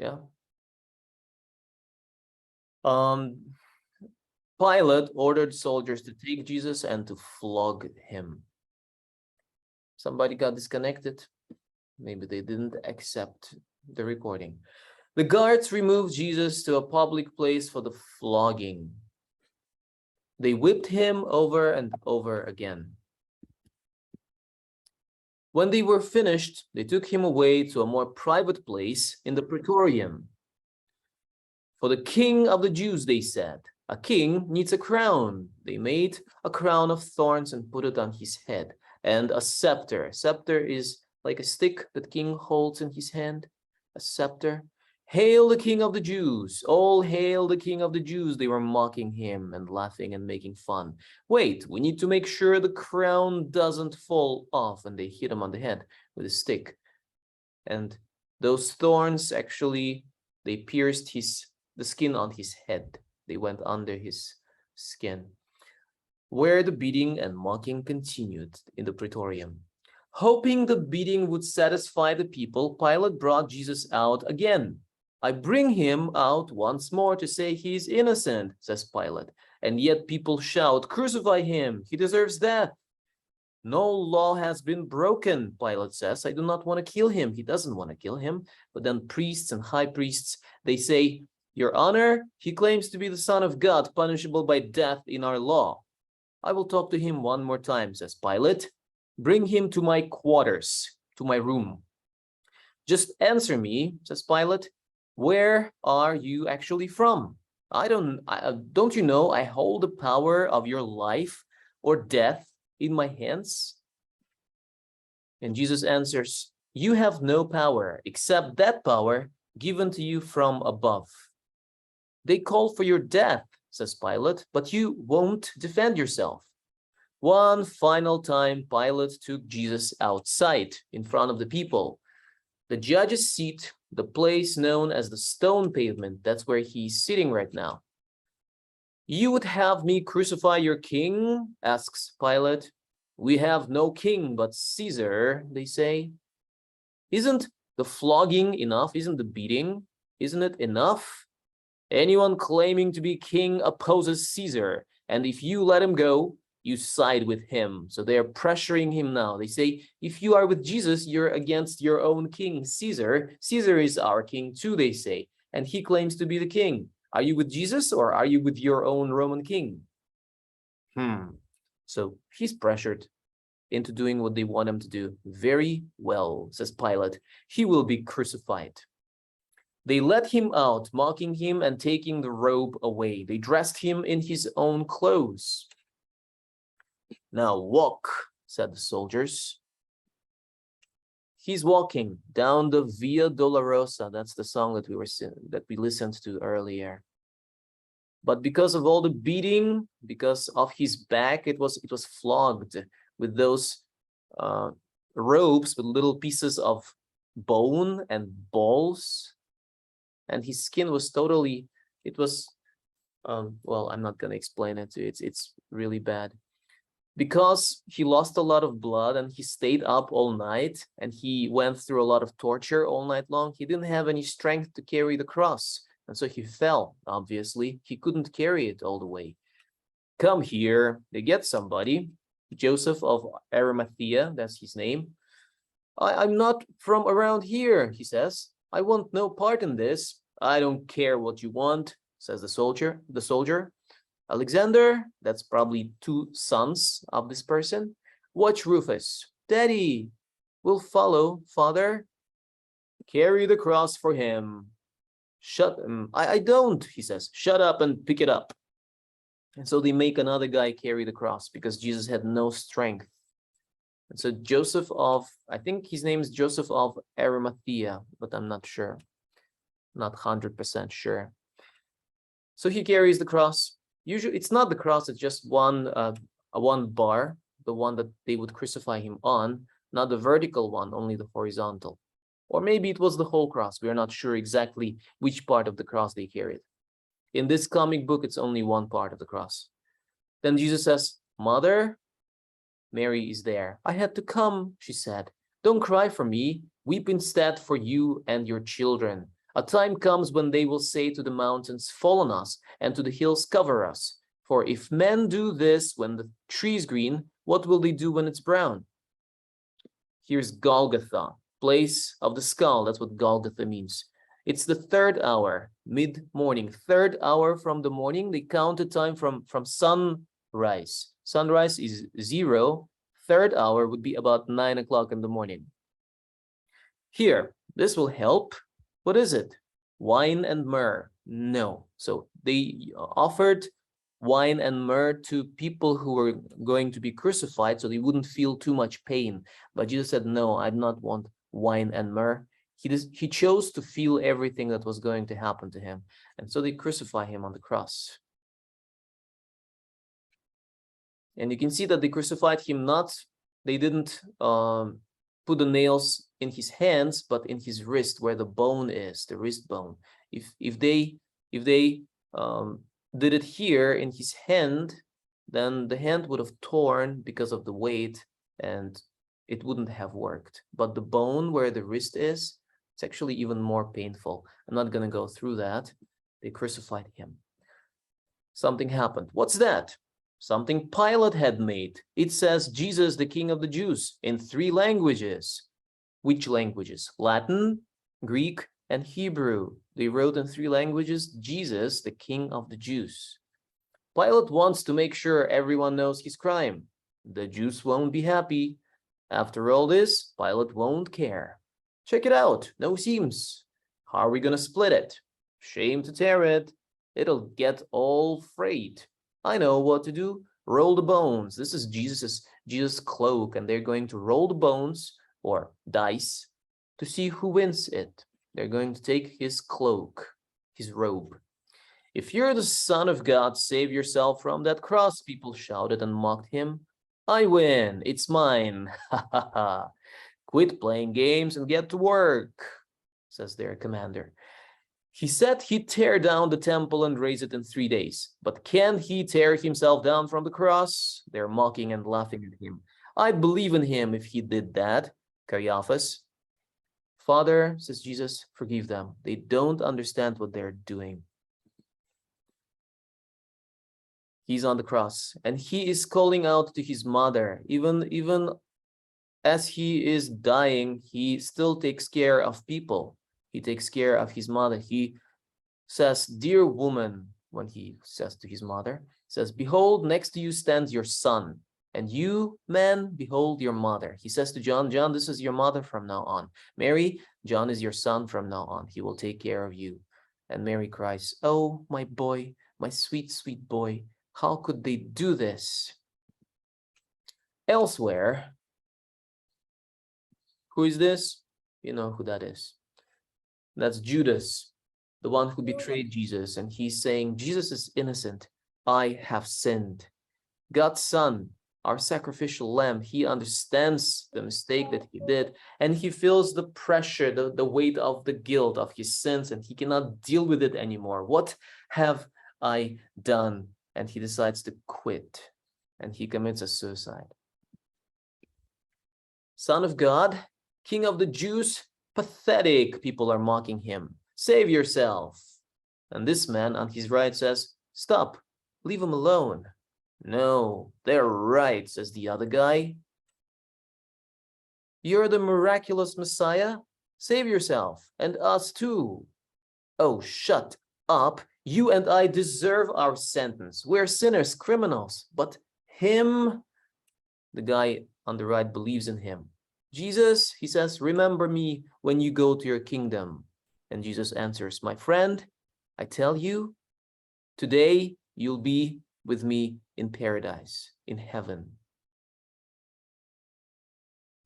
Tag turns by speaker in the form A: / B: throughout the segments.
A: Yeah. Um, Pilate ordered soldiers to take Jesus and to flog him. Somebody got disconnected. Maybe they didn't accept the recording. The guards removed Jesus to a public place for the flogging. They whipped him over and over again. When they were finished, they took him away to a more private place in the Praetorium. For the king of the Jews, they said, a king needs a crown. They made a crown of thorns and put it on his head, and a scepter. A scepter is like a stick that king holds in his hand, a scepter. Hail the king of the Jews! All hail the king of the Jews! They were mocking him and laughing and making fun. Wait, we need to make sure the crown doesn't fall off. And they hit him on the head with a stick. And those thorns actually, they pierced the skin on his head. They went under his skin. Where the beating and mocking continued in the Praetorium. Hoping the beating would satisfy the people, Pilate brought Jesus out again. I bring him out once more to say he is innocent, says Pilate. And yet people shout, crucify him, he deserves death. No law has been broken, Pilate says. I do not want to kill him. He doesn't want to kill him. But then priests and high priests, they say, Your Honor, he claims to be the Son of God, punishable by death in our law. I will talk to him one more time, says Pilate. Bring him to my quarters, to my room. Just answer me, says Pilate. Where are you actually from? Don't you know I hold the power of your life or death in my hands? And Jesus answers, you have no power except that power given to you from above. They call for your death, says Pilate, but you won't defend yourself. One final time, Pilate took Jesus outside in front of the people. The judge's seat, the place known as the stone pavement, that's where he's sitting right now. You would have me crucify your king? Asks Pilate. We have no king but Caesar, they say. Isn't the flogging enough? Isn't the beating? Isn't it enough? Anyone claiming to be king opposes Caesar, and if you let him go, you side with him. So they are pressuring him now. They say, if you are with Jesus, you're against your own king, Caesar. Caesar is our king too, they say, and he claims to be the king. Are you with Jesus or are you with your own Roman king? So he's pressured into doing what they want him to do. Very well, says Pilate. He will be crucified. They let him out, mocking him and taking the robe away. They dressed him in his own clothes. Now walk, said the soldiers. He's walking down the Via Dolorosa. That's the song that we listened to earlier. But because of all the beating, because of his back, it was flogged with those ropes with little pieces of bone and balls, and his skin was totally. It was, well, I'm not gonna explain it. It's really bad. Because he lost a lot of blood and he stayed up all night and he went through a lot of torture all night long, he didn't have any strength to carry the cross. And so he fell, obviously. He couldn't carry it all the way. Come here. They get somebody, Joseph of Arimathea, that's his name. I'm not from around here, he says. I want no part in this. I don't care what you want, says the soldier. Alexander, that's probably two sons of this person. Watch Rufus. Daddy, will follow, father. Carry the cross for him. I don't, he says. Shut up and pick it up. And so they make another guy carry the cross because Jesus had no strength. And so Joseph of, I think his name is Joseph of Arimathea, but I'm not sure. Not 100% sure. So he carries the cross. Usually it's not the cross, it's just one bar, the one that they would crucify him on, not the vertical one, only the horizontal. Or maybe it was the whole cross. We are not sure exactly which part of the cross they carried. In this comic book, it's only one part of the cross. Then Jesus says, Mother, Mary is there. I had to come, she said. Don't cry for me. Weep instead for you and your children. A time comes when they will say to the mountains, fall on us, and to the hills, cover us. For if men do this when the tree is green, what will they do when it's brown? Here's Golgotha, place of the skull. That's what Golgotha means. It's the third hour, mid-morning. Third hour from the morning. They count the time from sunrise. Sunrise is 0. Third hour would be about 9 o'clock in the morning. Here, this will help. What is it? Wine and myrrh? No. So they offered wine and myrrh to people who were going to be crucified so they wouldn't feel too much pain. But Jesus said, no, I do not want wine and myrrh. He chose to feel everything that was going to happen to him. And so they crucify him on the cross. And you can see that they crucified him they didn't put the nails in his hands, but in his wrist where the bone is, the wrist bone. If they did it here in his hand, then the hand would have torn because of the weight and it wouldn't have worked. But the bone where the wrist is, it's actually even more painful. I'm not going to go through that. They crucified him. Something happened. What's that? Something Pilate had made. It says Jesus, the King of the Jews, in 3 languages. Which languages? Latin, Greek, and Hebrew. They wrote in 3 languages, Jesus, the King of the Jews. Pilate wants to make sure everyone knows his crime. The Jews won't be happy. After all this, Pilate won't care. Check it out. No seams. How are we going to split it? Shame to tear it. It'll get all frayed. I know what to do. Roll the bones. This is Jesus' cloak, and they're going to roll the bones or dice to see who wins it. They're going to take his cloak, his robe. If you're the Son of God, save yourself from that cross, people shouted and mocked him. I win. It's mine. Ha ha ha. Quit playing games and get to work, says their commander. He said he'd tear down the temple and raise it in 3 days. But can he tear himself down from the cross? They're mocking and laughing at him. I'd believe in him if he did that, Caiaphas. Father, says Jesus, forgive them. They don't understand what they're doing. He's on the cross and he is calling out to his mother. Even as he is dying, he still takes care of people. He takes care of his mother. He says, dear woman, when he says to his mother, says, behold, next to you stands your son. And you, man, behold your mother. He says to John, John, this is your mother from now on. Mary, John is your son from now on. He will take care of you. And Mary cries, oh, my boy, my sweet, sweet boy. How could they do this? Elsewhere, who is this? You know who that is. That's Judas, the one who betrayed Jesus. And he's saying, Jesus is innocent. I have sinned. God's son, our sacrificial lamb, he understands the mistake that he did. And he feels the pressure, the weight of the guilt of his sins. And he cannot deal with it anymore. What have I done? And he decides to quit. And he commits a suicide. Son of God, King of the Jews, pathetic, people are mocking him. Save yourself. And this man on his right says, stop, leave him alone. No, they're right, says the other guy. You're the miraculous Messiah? Save yourself, and us too. Oh, shut up. You and I deserve our sentence. We're sinners, criminals. But him, the guy on the right believes in him. Jesus, he says, remember me when you go to your kingdom. And Jesus answers, my friend, I tell you, today you'll be with me in paradise, in heaven.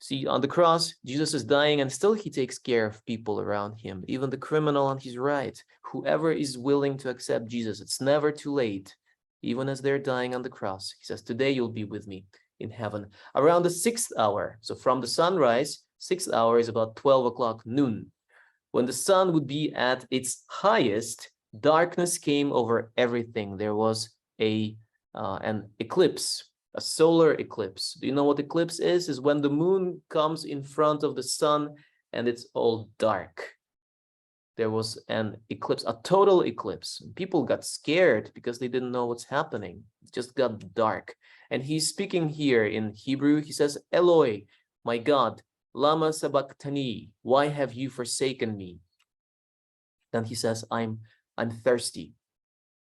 A: See, on the cross, Jesus is dying and still he takes care of people around him, even the criminal on his right. Whoever is willing to accept Jesus, it's never too late. Even as they're dying on the cross, he says, today you'll be with me in heaven. Around the 6th hour, so from the sunrise, 6th hour is about 12 o'clock noon. When the sun would be at its highest, darkness came over everything. There was an eclipse, a solar eclipse. Do you know what eclipse is? Is when the moon comes in front of the sun and it's all dark. there was an eclipse, a total eclipse. People got scared because they didn't know what's happening. It just got dark. And he's speaking here in Hebrew. He says, Eloi, my God, lama sabachthani, why have you forsaken me? Then he says, I'm thirsty.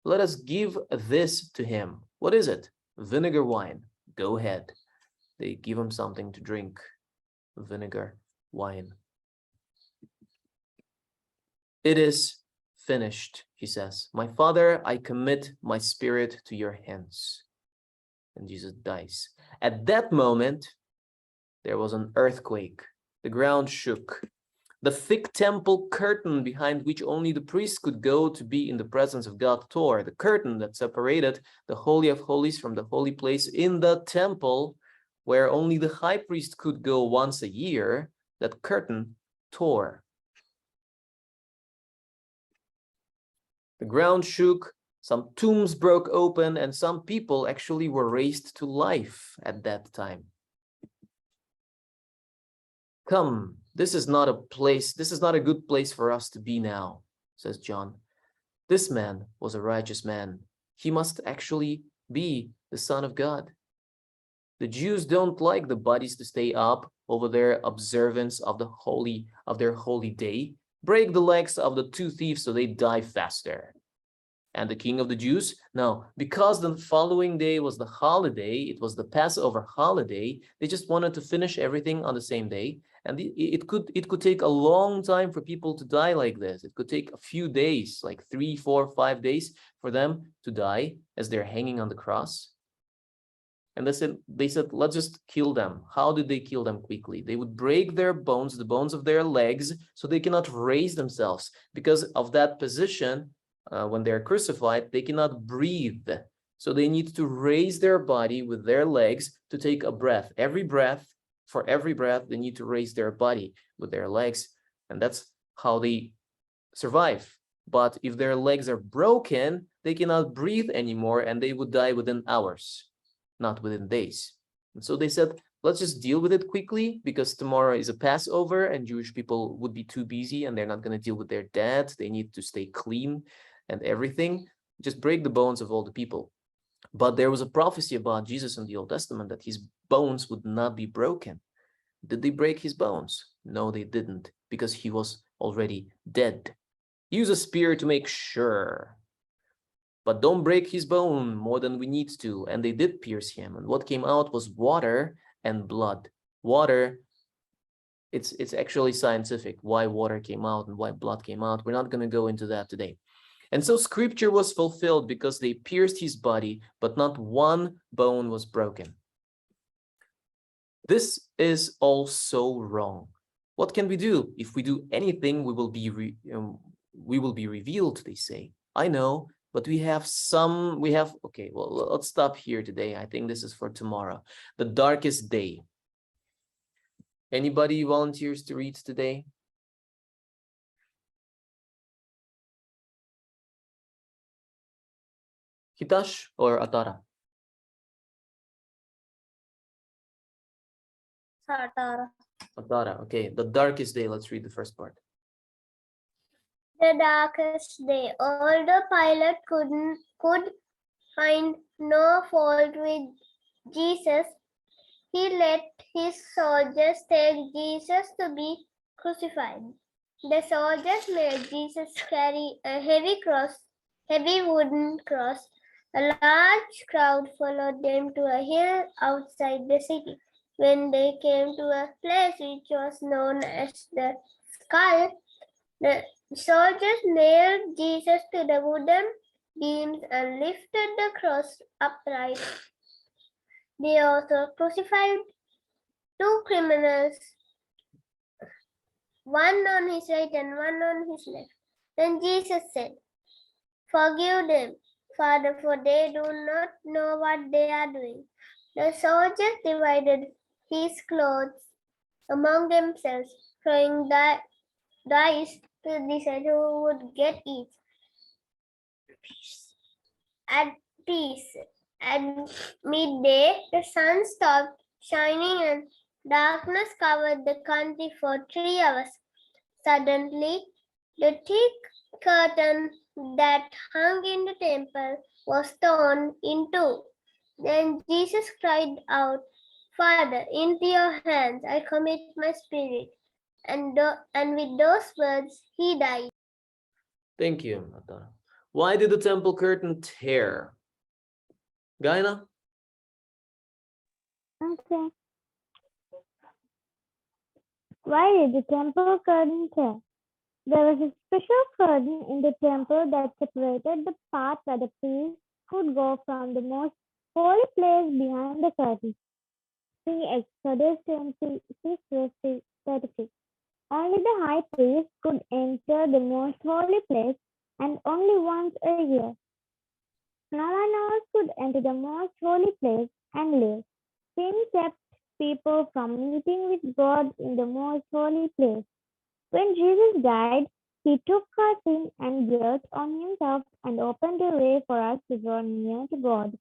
A: Let us give this to him. What is it? Vinegar wine. Go ahead. They give him something to drink. Vinegar wine. It is finished, he says. My Father, I commit my spirit to your hands. And Jesus dies. At that moment, there was an earthquake. The ground shook. The thick temple curtain behind which only the priest could go to be in the presence of God tore. The curtain that separated the Holy of Holies from the holy place in the temple, where only the high priest could go once a year, that curtain tore. The ground shook, some tombs broke open, and some people actually were raised to life at that time. Come, this is not a place, this is not a good place for us to be now, says John. This man was a righteous man. He must actually be the Son of God. The Jews don't like the bodies to stay up over their observance of their holy day. Break the legs of the two thieves so they die faster. And the king of the Jews? No, because the following day was the holiday, it was the Passover holiday, they just wanted to finish everything on the same day. And it could take a long time for people to die like this. It could take a few days, like 3, 4, 5 days for them to die as they're hanging on the cross. And they said, let's just kill them. How did they kill them quickly? They would break their bones, the bones of their legs, so they cannot raise themselves. Because of that position, when they're crucified, they cannot breathe. So they need to raise their body with their legs to take a breath. For every breath, they need to raise their body with their legs. And that's how they survive. But if their legs are broken, they cannot breathe anymore and they would die within hours, not within days. And so they said, let's just deal with it quickly because tomorrow is a Passover and Jewish people would be too busy and they're not going to deal with their dead. They need to stay clean and everything. Just break the bones of all the people. But there was a prophecy about Jesus in the Old Testament that his bones would not be broken. Did they break his bones? No, they didn't, because he was already dead. Use a spear to make sure. But don't break his bone more than we need to. And they did pierce him. And what came out was water and blood. Water, it's actually scientific why water came out and why blood came out. We're not going to go into that today. And so scripture was fulfilled because they pierced his body, but not one bone was broken. This is also wrong. What can we do? If we do anything, we will be revealed, they say. I know, but okay, well, let's stop here today. I think this is for tomorrow. The darkest day. Anybody volunteers to read today? Hitash or Atara? Atara, okay. The darkest day, let's read the first part.
B: The darkest day. Although Pilate could find no fault with Jesus, he let his soldiers take Jesus to be crucified. The soldiers made Jesus carry a heavy wooden cross. A large crowd followed them to a hill outside the city. When they came to a place which was known as the Skull, the soldiers nailed Jesus to the wooden beams and lifted the cross upright. They also crucified 2 criminals, one on his right and one on his left. Then Jesus said, "Forgive them, Father, for they do not know what they are doing." The soldiers divided his clothes among themselves, throwing dice to decide who would get each. At midday, the sun stopped shining and darkness covered the country for 3 hours. Suddenly, The thick curtain that hung in the temple was torn in two. Then Jesus cried out, Father, into your hands I commit my spirit. And with those words, he died.
A: Thank you, Mata. Why did the temple curtain tear? Gaina?
C: Okay. Why did the temple curtain tear? There was a special curtain in the temple that separated the path where the priest could go from the most holy place behind the curtain. See Exodus 26 verse 36. Only the high priest could enter the most holy place, and only once a year. No one else could enter the most holy place and live. Sin kept people from meeting with God in the most holy place. When Jesus died, he took our sin and guilt on himself and opened a way for us to draw near to God.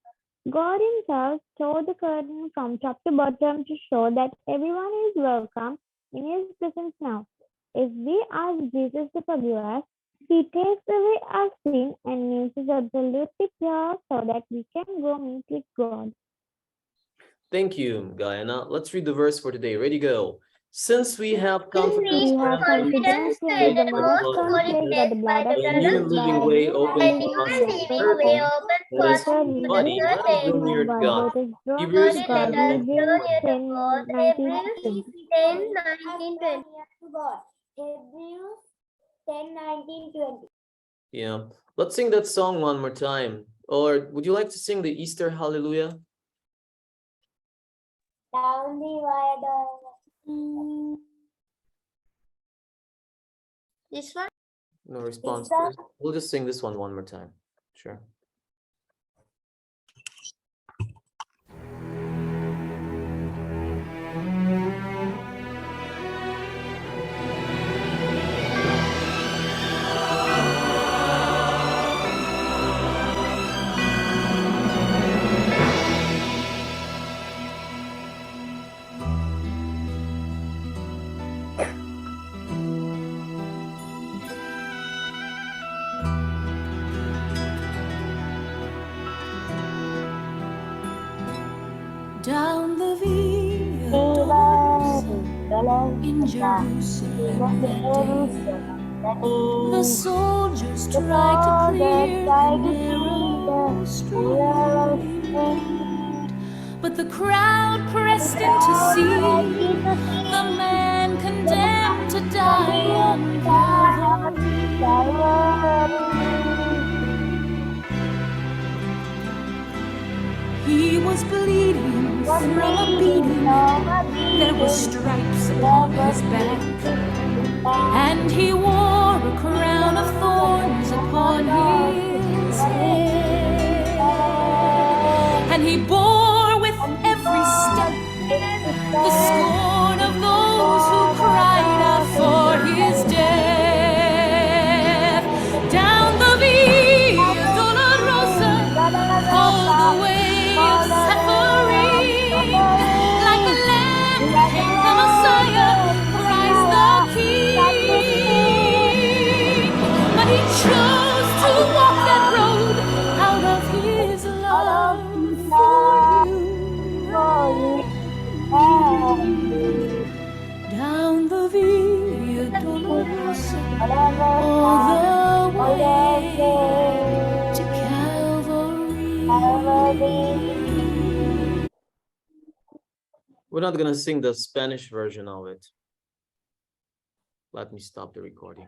C: God himself tore the curtain from top to bottom to show that everyone is welcome in his presence now. If we ask Jesus to forgive us, he takes away our sin and makes us absolutely pure so that we can go meet with God.
A: Thank you, Gayana. Let's read the verse for today. Ready, go. Since we have confidence
C: We
A: to
C: have
A: enter
C: confidence to enter the most holy place by the blood of
A: a
C: Jesus,
A: new and living way open
B: And
A: for us
B: even
A: in the
B: leaving way
A: curtain
B: open
A: that
B: for
A: is
B: us
A: his
B: in the
A: body. Let us draw near to God.
C: let us draw
A: Hebrews
C: near to
A: 10,
C: God.
A: 19,
C: Hebrews
A: 20.
C: 10, 19,
B: Hebrews
C: 20.
B: 10, 19, 20.
C: Hebrews 10, 19, 20.
A: Yeah. Let's sing that song one more time. Or would you like to sing the Easter Hallelujah?
C: Down the viaduct.
B: This one?
A: No response.
C: Easter.
A: We'll just sing this one more time. Sure.
D: Down the Via Dolorosa in Jerusalem that day, the soldiers tried to clear the narrow street, but the crowd pressed in to see the man condemned to die on Calvary. He was bleeding from a beating. There were stripes upon his back, and he wore a crown of thorns upon his head. And he bore with every step the scorn of those who cried out for his death. Down the Via Dolorosa, all the way of suffering, like a lamb came the Messiah, Christ the King. But he chose to walk that road out of his love for you. Down the Via Dolorosa, all the way to Calvary.
A: We're not gonna sing the Spanish version of it. Let me stop the recording.